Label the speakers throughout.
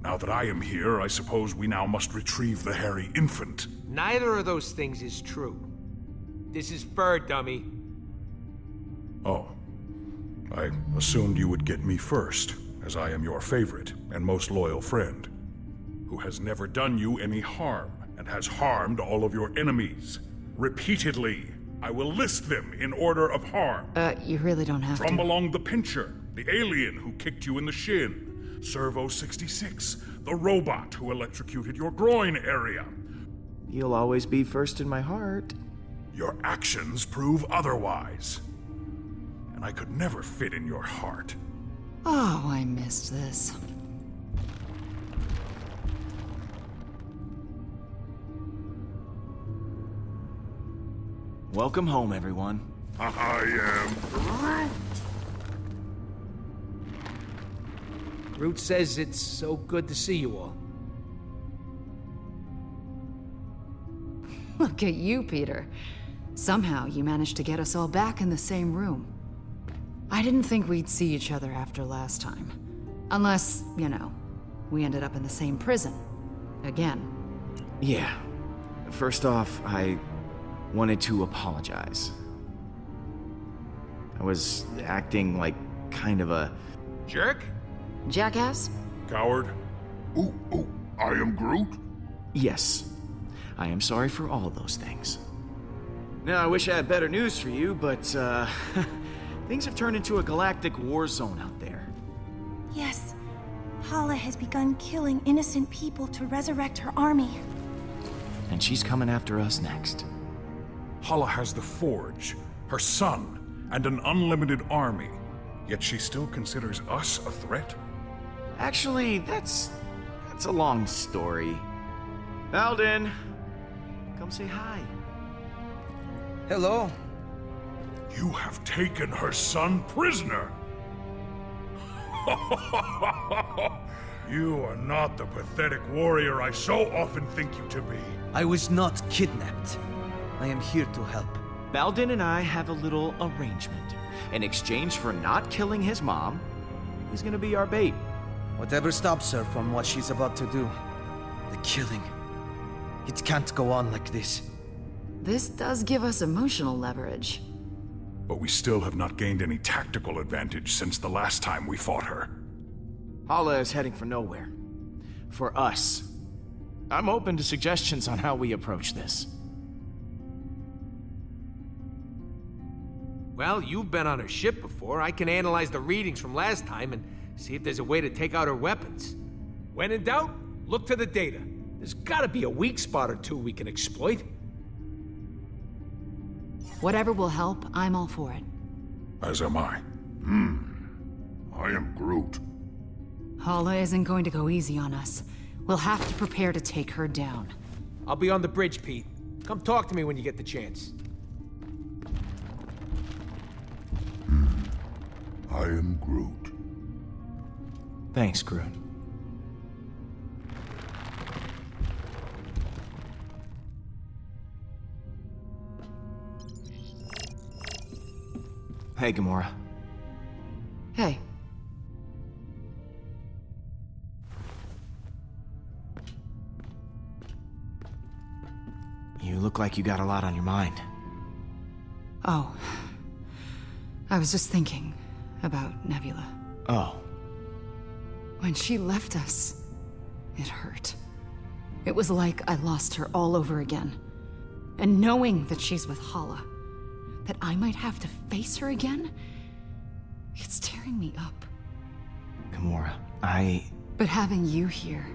Speaker 1: Now that I am here, I suppose we now must retrieve the hairy infant.
Speaker 2: Neither of those things is true. This is fur, dummy.
Speaker 1: Oh. I assumed you would get me first, as I am your favorite and most loyal friend, who has never done you any harm and has harmed all of your enemies. Repeatedly, I will list them in order of harm.
Speaker 3: You really don't have to.
Speaker 1: Along the Pincher, the alien who kicked you in the shin. Servo 66, the robot who electrocuted your groin area.
Speaker 4: You'll always be first in my heart.
Speaker 1: Your actions prove otherwise. And I could never fit in your heart.
Speaker 3: Oh, I missed this.
Speaker 4: Welcome home, everyone.
Speaker 1: I am Groot.
Speaker 2: Groot says it's so good to see you all.
Speaker 3: Look at you, Peter. Somehow you managed to get us all back in the same room. I didn't think we'd see each other after last time. Unless, you know, we ended up in the same prison. Again.
Speaker 4: Yeah. First off, I wanted to apologize. I was acting like kind of a
Speaker 2: Jerk?
Speaker 3: Jackass?
Speaker 1: Coward.
Speaker 5: I am Groot?
Speaker 4: yes. I am sorry for all those things. Now, I wish I had better news for you, but, things have turned into a galactic war zone out there.
Speaker 6: Yes. Hala has begun killing innocent people to resurrect her army.
Speaker 4: And she's coming after us next.
Speaker 1: Hala has the Forge, her son, and an unlimited army. Yet she still considers us a threat?
Speaker 4: Actually, that's a long story. Alden, come say hi.
Speaker 7: Hello.
Speaker 1: You have taken her son prisoner! You are not the pathetic warrior I so often think you to be.
Speaker 7: I was not kidnapped. I am here to help.
Speaker 4: Baldin and I have a little arrangement. In exchange for not killing his mom, he's gonna be our bait.
Speaker 7: Whatever stops her from what she's about to do. The killing. It can't go on like this.
Speaker 3: This does give us emotional leverage.
Speaker 1: But we still have not gained any tactical advantage since the last time we fought her.
Speaker 4: Hala is heading for nowhere. For us. I'm open to suggestions on how we approach this.
Speaker 2: Well, you've been on her ship before. I can analyze the readings from last time and see if there's a way to take out her weapons. When in doubt, look to the data. There's gotta be a weak spot or two we can exploit.
Speaker 3: Whatever will help, I'm all for it.
Speaker 1: As am I.
Speaker 5: I am Groot.
Speaker 3: Hala isn't going to go easy on us. We'll have to prepare to take her down.
Speaker 2: I'll be on the bridge, Pete. Come talk to me when you get the chance.
Speaker 5: I am Groot.
Speaker 4: Thanks, Groot. Hey, Gamora.
Speaker 3: Hey.
Speaker 4: You look like you got a lot on your mind.
Speaker 3: Oh. I was just thinking about Nebula.
Speaker 4: Oh.
Speaker 3: When she left us, it hurt. It was like I lost her all over again. And knowing that she's with Hala, that I might have to face her again, it's tearing me up.
Speaker 4: Gamora,
Speaker 3: But having you here,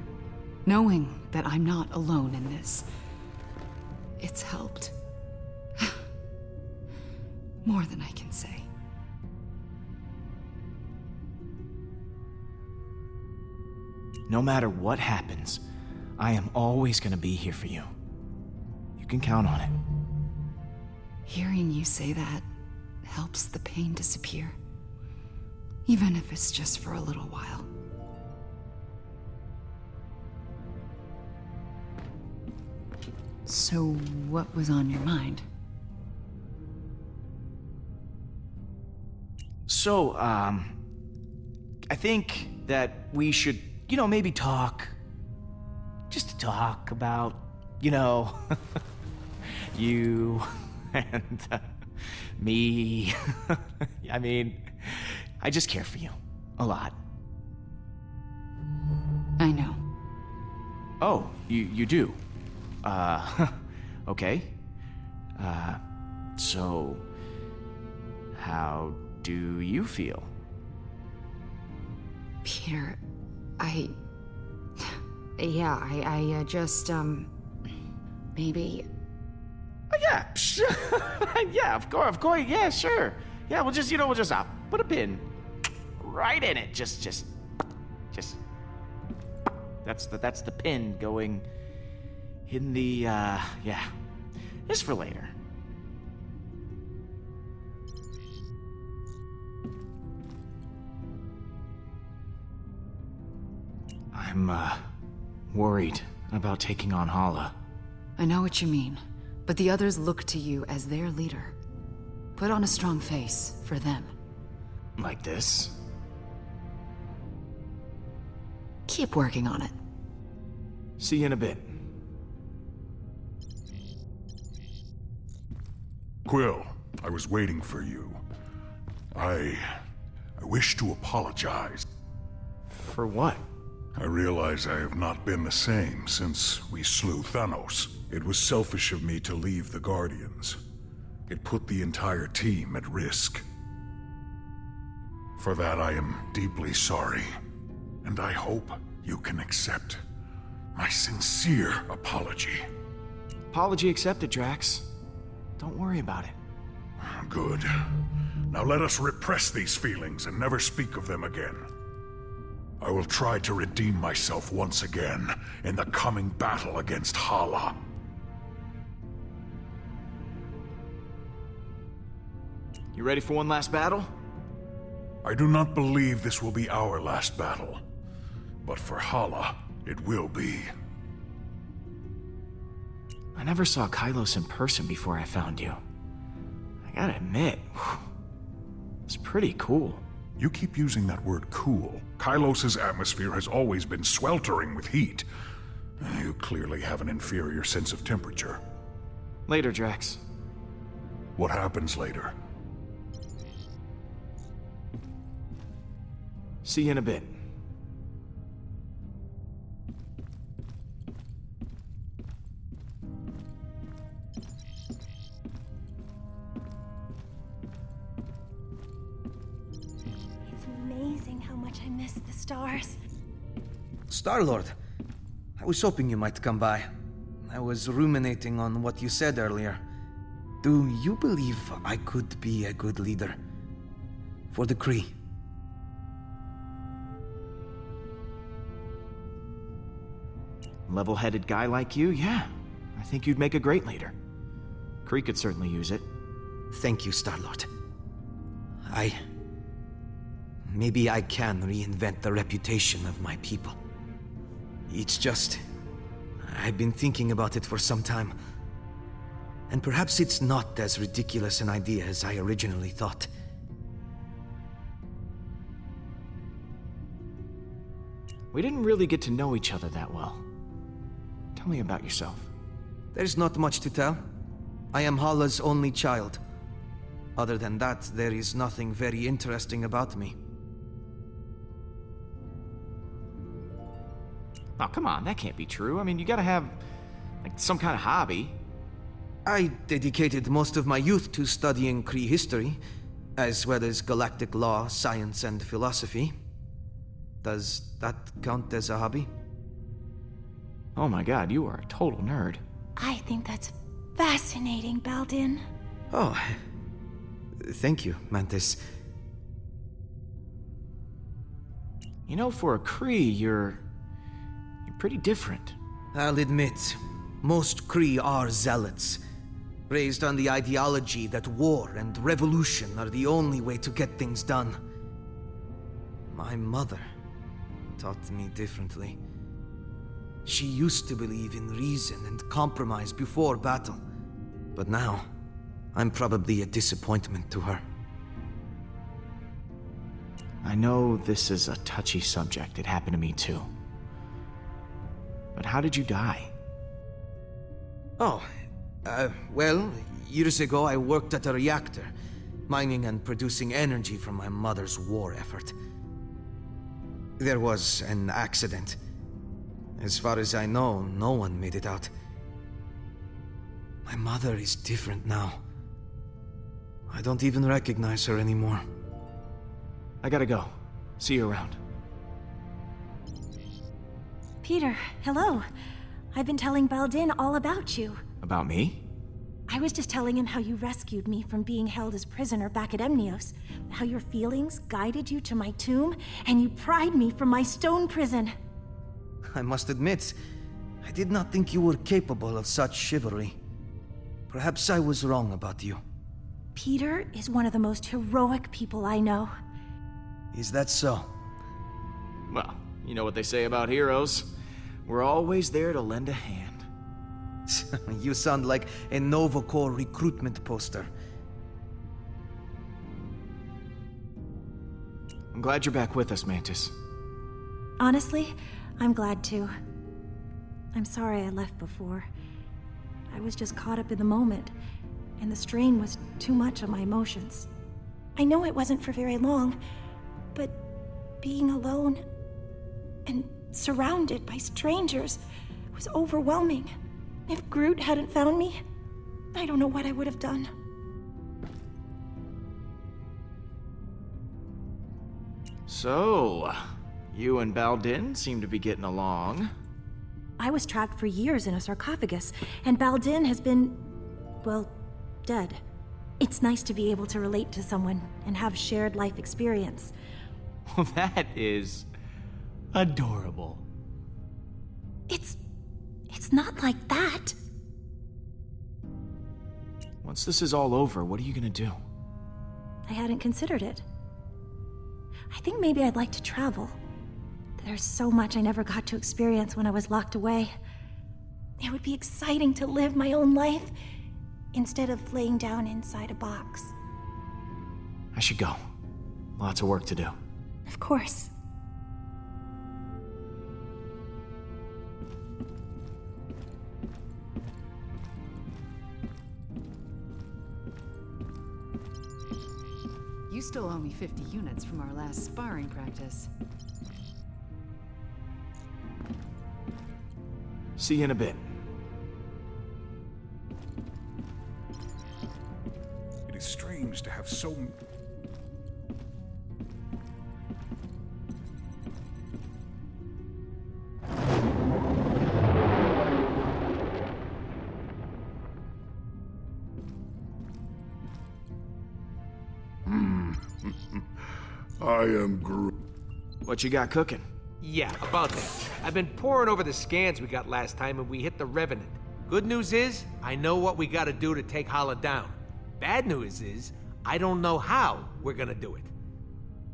Speaker 3: knowing that I'm not alone in this, it's helped. More than I can say.
Speaker 4: No matter what happens, I am always gonna be here for you. You can count on it.
Speaker 3: Hearing you say that helps the pain disappear. Even if it's just for a little while. So, what was on your mind?
Speaker 4: So, I think that we should maybe talk. Just to talk about, you and me. I mean, I just care for you. A lot.
Speaker 3: I know.
Speaker 4: Oh, you do? Okay. So... how do you feel?
Speaker 3: Peter, I just, maybe...
Speaker 4: Oh, yeah, yeah, of course, yeah, sure. Yeah, we'll just put a pin right in it. Just... That's the pin going in the, yeah. Just for later. I'm, worried about taking on Hala.
Speaker 3: I know what you mean, but the others look to you as their leader. Put on a strong face for them.
Speaker 4: Like this?
Speaker 3: Keep working on it.
Speaker 4: See you in a bit.
Speaker 1: Quill, I was waiting for you. I wish to apologize.
Speaker 4: For what?
Speaker 1: I realize I have not been the same since we slew Thanos. It was selfish of me to leave the Guardians. It put the entire team at risk. For that I am deeply sorry, and I hope you can accept my sincere apology.
Speaker 4: Apology accepted, Drax. Don't worry about it.
Speaker 1: Good. Now let us repress these feelings and never speak of them again. I will try to redeem myself once again in the coming battle against Hala.
Speaker 4: You ready for one last battle?
Speaker 1: I do not believe this will be our last battle, but for Hala, it will be.
Speaker 4: I never saw Kylos in person before I found you. I gotta admit, it's pretty cool.
Speaker 1: You keep using that word cool. Kylos' atmosphere has always been sweltering with heat. You clearly have an inferior sense of temperature.
Speaker 4: Later, Drax.
Speaker 1: What happens later?
Speaker 4: See you in a bit.
Speaker 6: It's amazing how much I miss the stars.
Speaker 7: Star-Lord, I was hoping you might come by. I was ruminating on what you said earlier. Do you believe I could be a good leader? For the Kree?
Speaker 4: Level-headed guy like you, yeah. I think you'd make a great leader. Kree could certainly use it.
Speaker 7: Thank you, Star-Lord. Maybe I can reinvent the reputation of my people. It's just... I've been thinking about it for some time. And perhaps it's not as ridiculous an idea as I originally thought.
Speaker 4: We didn't really get to know each other that well. Tell me about yourself.
Speaker 7: There's not much to tell. I am Hala's only child. Other than that, there is nothing very interesting about me.
Speaker 4: Oh, come on, that can't be true. I mean, you gotta have, like, some kind of hobby.
Speaker 7: I dedicated most of my youth to studying Kree history, as well as galactic law, science, and philosophy. Does that count as a hobby?
Speaker 4: Oh my god, you are a total nerd.
Speaker 6: I think that's fascinating, Baldin.
Speaker 7: Oh, thank you, Mantis.
Speaker 4: You know, for a Kree, you're pretty different.
Speaker 7: I'll admit, most Kree are zealots, raised on the ideology that war and revolution are the only way to get things done. My mother taught me differently. She used to believe in reason and compromise before battle, but now, I'm probably a disappointment to her.
Speaker 4: I know this is a touchy subject. It happened to me too. But how did you die?
Speaker 7: Oh, well, years ago I worked at a reactor, mining and producing energy from my mother's war effort. There was an accident. As far as I know, no one made it out. My mother is different now. I don't even recognize her anymore.
Speaker 4: I gotta go. See you around.
Speaker 6: Peter, hello. I've been telling Baldin all about you.
Speaker 4: About me?
Speaker 6: I was just telling him how you rescued me from being held as prisoner back at Emnios, how your feelings guided you to my tomb, and you pried me from my stone prison.
Speaker 7: I must admit, I did not think you were capable of such chivalry. Perhaps I was wrong about you.
Speaker 6: Peter is one of the most heroic people I know.
Speaker 7: Is that so?
Speaker 4: Well, you know what they say about heroes. We're always there to lend a hand.
Speaker 7: You sound like a Nova Corps recruitment poster.
Speaker 4: I'm glad you're back with us, Mantis.
Speaker 6: Honestly, I'm glad to. I'm sorry I left before. I was just caught up in the moment, and the strain was too much on my emotions. I know it wasn't for very long, but being alone and surrounded by strangers was overwhelming. If Groot hadn't found me, I don't know what I would have done.
Speaker 4: So, you and Baldin seem to be getting along.
Speaker 6: I was trapped for years in a sarcophagus, and Baldin has been, well, dead. It's nice to be able to relate to someone and have shared life experience.
Speaker 4: Well, that is adorable.
Speaker 6: It's not like that.
Speaker 4: Once this is all over, what are you gonna do?
Speaker 6: I hadn't considered it. I think maybe I'd like to travel. There's so much I never got to experience when I was locked away. It would be exciting to live my own life instead of laying down inside a box.
Speaker 4: I should go. Lots of work to do.
Speaker 6: Of course.
Speaker 3: You still owe me 50 units from our last sparring practice.
Speaker 4: See you in a bit.
Speaker 1: It is strange to have so...
Speaker 5: I am Groot.
Speaker 4: What you got cooking?
Speaker 2: Yeah, about that. I've been poring over the scans we got last time and we hit the Revenant. Good news is, I know what we gotta do to take Hala down. Bad news is, I don't know how we're gonna do it.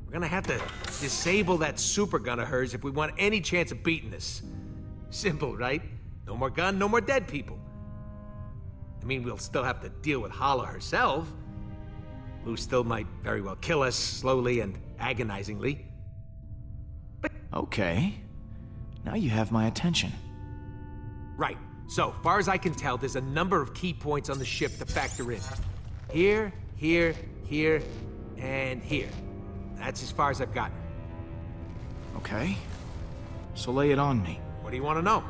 Speaker 2: We're gonna have to disable that super gun of hers if we want any chance of beating this. Simple, right? No more gun, no more dead people. I mean, we'll still have to deal with Hala herself, who still might very well kill us slowly and agonizingly.
Speaker 4: Okay. Now you have my attention.
Speaker 2: Right. So, far as I can tell, there's a number of key points on the ship to factor in. Here, here, here, and here. That's as far as I've gotten.
Speaker 4: Okay. So lay it on me.
Speaker 2: What do you want to know?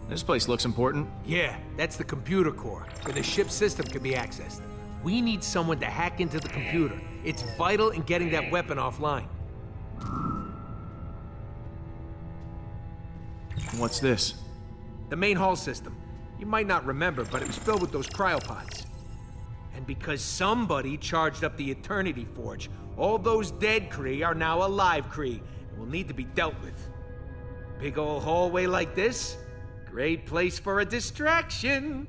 Speaker 4: This place looks important.
Speaker 2: Yeah, that's the computer core, where the ship's system can be accessed. We need someone to hack into the computer. It's vital in getting that weapon offline.
Speaker 4: What's this?
Speaker 2: The main hull system. You might not remember, but it was filled with those cryopods. And because somebody charged up the Eternity Forge, all those dead Kree are now alive Kree, and will need to be dealt with. Big old hallway like this? Great place for a distraction.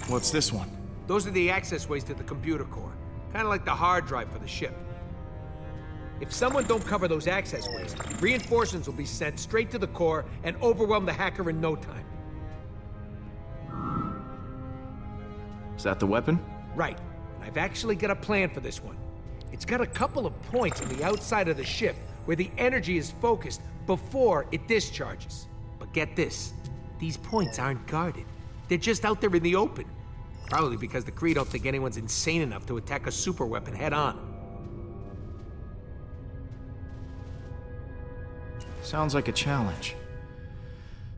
Speaker 4: What's this one?
Speaker 2: Those are the access ways to the computer core. Kind of like the hard drive for the ship. If someone don't cover those access ways, reinforcements will be sent straight to the core and overwhelm the hacker in no time.
Speaker 4: Is that the weapon?
Speaker 2: Right. I've actually got a plan for this one. It's got a couple of points on the outside of the ship where the energy is focused before it discharges. But get this, these points aren't guarded. They're just out there in the open. Probably because the Kree don't think anyone's insane enough to attack a superweapon head-on.
Speaker 4: Sounds like a challenge.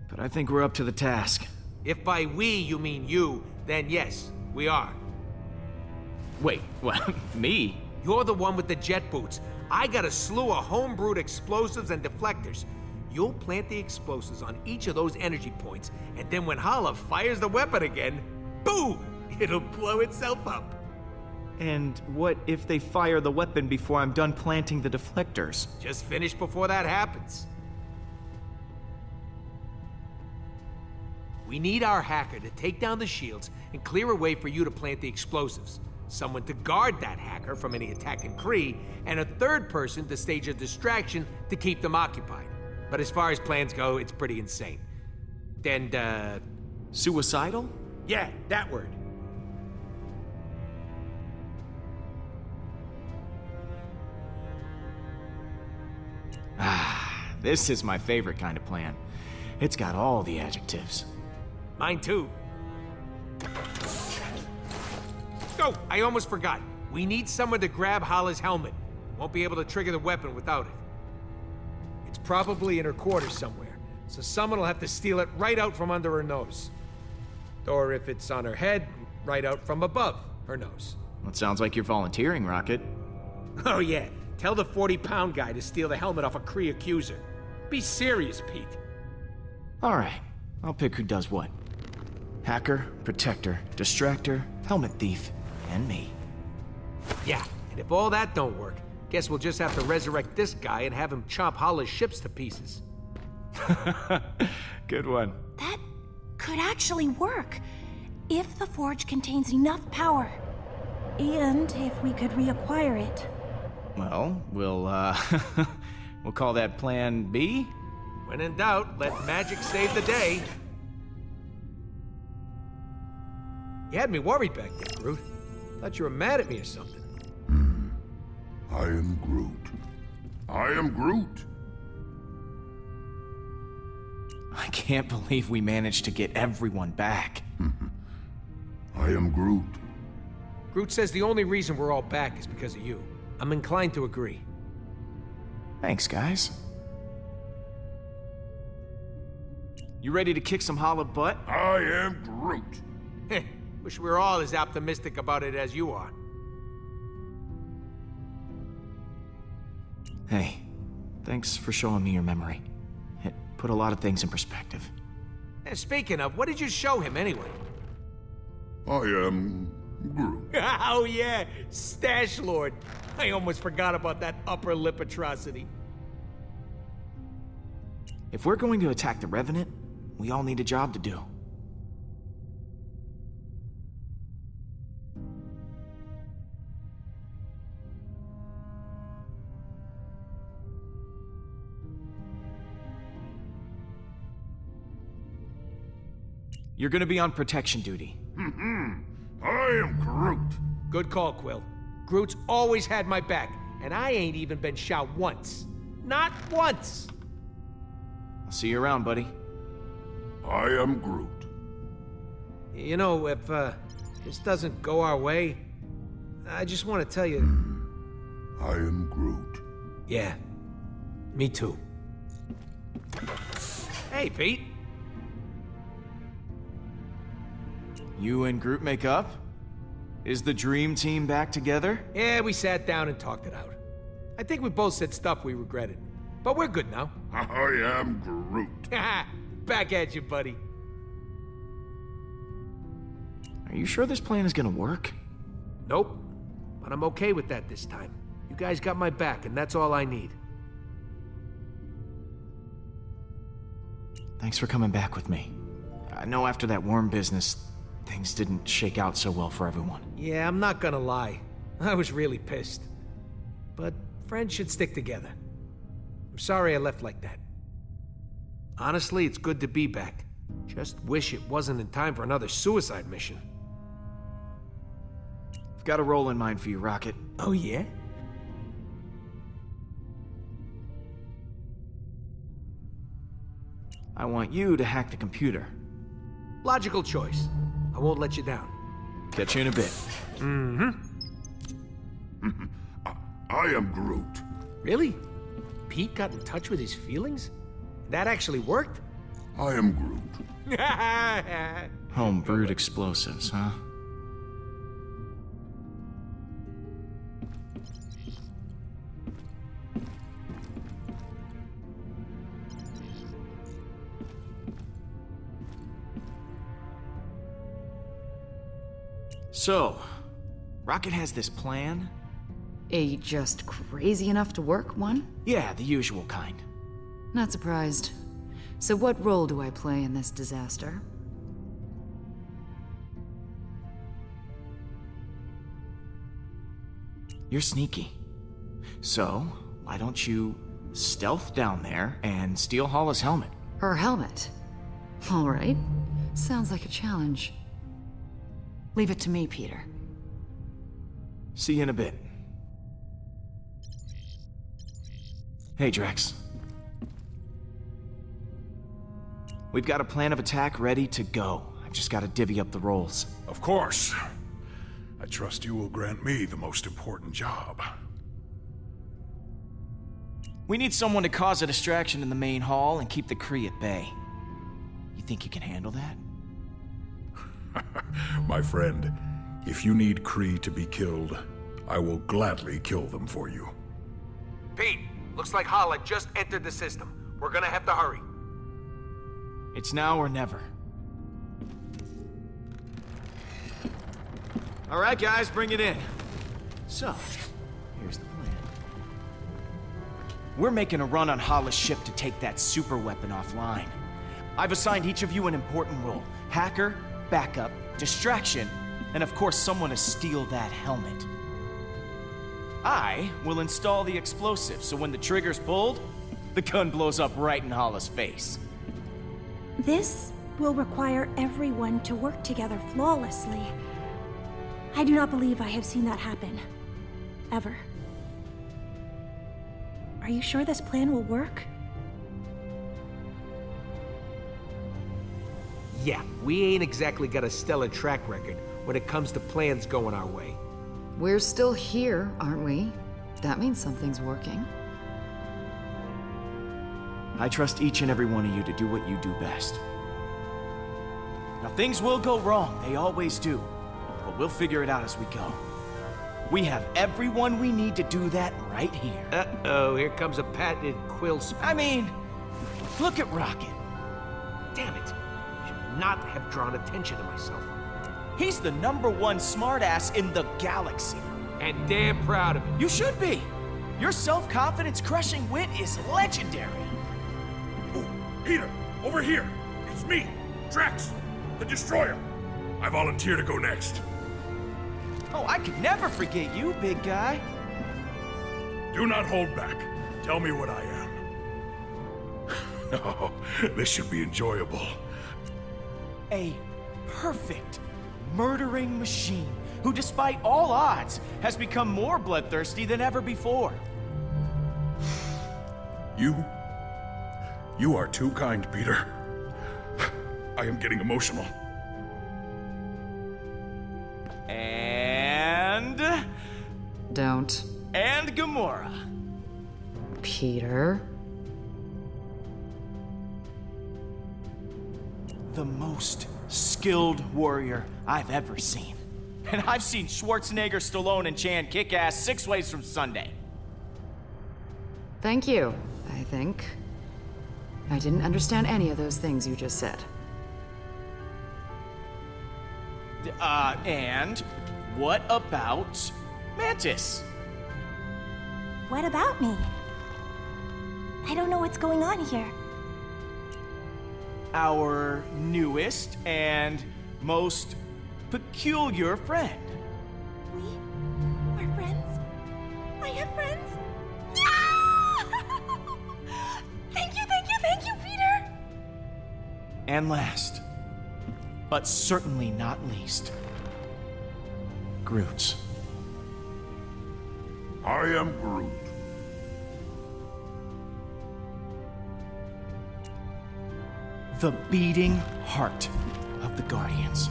Speaker 4: But I think we're up to the task.
Speaker 2: If by we you mean you, then yes, we are.
Speaker 4: Wait, what? Me?
Speaker 2: You're the one with the jet boots. I got a slew of homebrewed explosives and deflectors. You'll plant the explosives on each of those energy points, and then when Hala fires the weapon again, boom! It'll blow itself up.
Speaker 4: And what if they fire the weapon before I'm done planting the deflectors?
Speaker 2: Just finish before that happens. We need our hacker to take down the shields and clear a way for you to plant the explosives. Someone to guard that hacker from any attacking Kree, and a third person to stage a distraction to keep them occupied. But as far as plans go, it's pretty insane. And,
Speaker 4: Suicidal?
Speaker 2: yeah, that word.
Speaker 4: This is my favorite kind of plan. It's got all the adjectives.
Speaker 2: Mine too. Oh, I almost forgot. We need someone to grab Hala's helmet. Won't be able to trigger the weapon without it. It's probably in her quarters somewhere, so someone will have to steal it right out from under her nose. Or if it's on her head, right out from above her nose.
Speaker 4: Well, it sounds like you're volunteering, Rocket.
Speaker 2: Oh yeah, tell the 40-pound guy to steal the helmet off a Kree accuser. Be serious, Pete.
Speaker 4: All right, I'll pick who does what. Hacker, protector, distractor, helmet thief, and me.
Speaker 2: Yeah, and if all that don't work, guess we'll just have to resurrect this guy and have him chop Hala's ships to pieces.
Speaker 4: Good one.
Speaker 6: That could actually work, if the forge contains enough power. And if we could reacquire it.
Speaker 4: Well, we'll we'll call that Plan B?
Speaker 2: When in doubt, let magic save the day. You had me worried back there, Groot. Thought you were mad at me or something.
Speaker 5: I am Groot. I am Groot.
Speaker 4: I can't believe we managed to get everyone back.
Speaker 5: I am Groot.
Speaker 2: Groot says the only reason we're all back is because of you. I'm inclined to agree.
Speaker 4: Thanks, guys. You ready to kick some Hala butt?
Speaker 5: I am Groot.
Speaker 2: Wish we were all as optimistic about it as you are.
Speaker 4: Hey, thanks for showing me your memory. It put a lot of things in perspective.
Speaker 2: And speaking of, what did you show him anyway?
Speaker 5: I am Groot.
Speaker 2: Oh yeah, Stash Lord. I almost forgot about that upper lip atrocity.
Speaker 4: If we're going to attack the Revenant, we all need a job to do. You're gonna be on protection duty.
Speaker 5: I am Groot.
Speaker 2: Good call, Quill. Groot's always had my back, and I ain't even been shot once. Not once!
Speaker 4: I'll see you around, buddy.
Speaker 5: I am Groot.
Speaker 2: You know, if this doesn't go our way, I just want to tell you...
Speaker 5: I am Groot.
Speaker 2: Yeah, me too. Hey, Pete.
Speaker 4: You and Groot make up? Is the dream team back together?
Speaker 2: Yeah, we sat down and talked it out. I think we both said stuff we regretted. But we're good now.
Speaker 5: I am Groot.
Speaker 2: Back at you, buddy.
Speaker 4: Are you sure this plan is gonna work?
Speaker 2: Nope. But I'm okay with that this time. You guys got my back, and that's all I need.
Speaker 4: Thanks for coming back with me. I know after that worm business, things didn't shake out so well for everyone.
Speaker 2: Yeah, I'm not gonna lie. I was really pissed. But friends should stick together. I'm sorry I left like that. Honestly, it's good to be back. Just wish it wasn't in time for another suicide mission.
Speaker 4: I've got a role in mind for you, Rocket.
Speaker 2: Oh, yeah?
Speaker 4: I want you to hack the computer.
Speaker 2: Logical choice. I won't let you down.
Speaker 4: Catch you in a bit.
Speaker 5: I am Groot.
Speaker 2: Really? Pete got in touch with his feelings? That actually worked?
Speaker 5: I am Groot.
Speaker 4: Home-brewed explosives, huh? So, Rocket has this plan?
Speaker 3: A just crazy enough to work one?
Speaker 4: Yeah, the usual kind.
Speaker 3: Not surprised. So what role do I play in this disaster?
Speaker 4: You're sneaky. So, why don't you stealth down there and steal Hala's helmet?
Speaker 3: Her helmet? All right. Sounds like a challenge. Leave it to me, Peter.
Speaker 4: See you in a bit. Hey, Drax. We've got a plan of attack ready to go. I've just got to divvy up the roles.
Speaker 1: Of course. I trust you will grant me the most important job.
Speaker 4: We need someone to cause a distraction in the main hall and keep the Kree at bay. You think you can handle that?
Speaker 1: My friend, if you need Kree to be killed, I will gladly kill them for you.
Speaker 2: Pete, looks like Hala just entered the system. We're gonna have to hurry.
Speaker 4: It's now or never. All right, guys, bring it in. So, here's the plan. We're making a run on Hala's ship to take that super weapon offline. I've assigned each of you an important role. Hacker, backup, distraction, and of course someone to steal that helmet. I will install the explosive, so when the trigger's pulled, the gun blows up right in Hala's face.
Speaker 6: This will require everyone to work together flawlessly. I do not believe I have seen that happen. Ever. Are you sure this plan will work?
Speaker 2: Yeah, we ain't exactly got a stellar track record when it comes to plans going our way.
Speaker 3: We're still here, aren't we? That means something's working.
Speaker 4: I trust each and every one of you to do what you do best. Now, things will go wrong, they always do. But we'll figure it out as we go. We have everyone we need to do that right here.
Speaker 2: Uh-oh, here comes a patented quill spell.
Speaker 4: I mean, look at Rocket.
Speaker 2: Damn it. Should not have drawn attention to myself.
Speaker 4: He's the #1 smartass in the galaxy.
Speaker 2: And damn proud of it.
Speaker 4: You should be. Your self-confidence crushing wit is legendary.
Speaker 1: Oh, Peter, over here! It's me, Drax, the Destroyer. I volunteer to go next.
Speaker 4: Oh, I could never forget you, big guy.
Speaker 1: Do not hold back. Tell me what I am. Oh, this should be enjoyable.
Speaker 4: A perfect murdering machine who, despite all odds, has become more bloodthirsty than ever before.
Speaker 1: You are too kind, Peter. I am getting emotional.
Speaker 4: And Gamora.
Speaker 3: Peter?
Speaker 4: The most skilled warrior I've ever seen. And I've seen Schwarzenegger, Stallone, and Chan kick ass 6 ways from Sunday.
Speaker 3: Thank you, I think. I didn't understand any of those things you just said.
Speaker 4: And what about Mantis?
Speaker 6: What about me? I don't know what's going on here.
Speaker 4: Our newest and most peculiar friend.
Speaker 6: We are friends? I have friends? Thank you, Peter!
Speaker 4: And last, but certainly not least, Groot.
Speaker 5: I am Groot.
Speaker 4: The beating heart of the Guardians.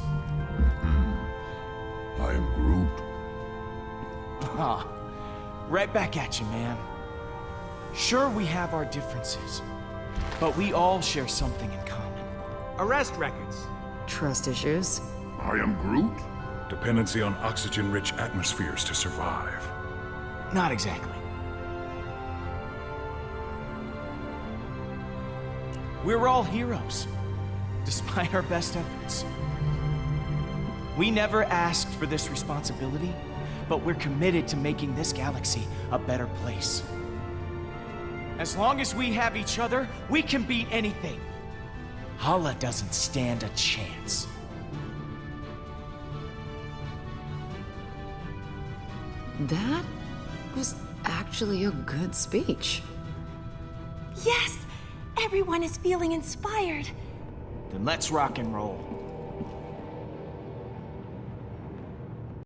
Speaker 5: I am Groot.
Speaker 4: Ah, right back at you, man. Sure, we have our differences, but we all share something in common.
Speaker 2: Arrest records.
Speaker 3: Trust issues.
Speaker 5: I am Groot.
Speaker 1: Dependency on oxygen-rich atmospheres to survive.
Speaker 4: Not exactly. We're all heroes, despite our best efforts. We never asked for this responsibility, but we're committed to making this galaxy a better place. As long as we have each other, we can beat anything. Hala doesn't stand a chance.
Speaker 3: That was actually a good speech.
Speaker 6: Yes! Everyone is feeling inspired.
Speaker 4: Then let's rock and roll.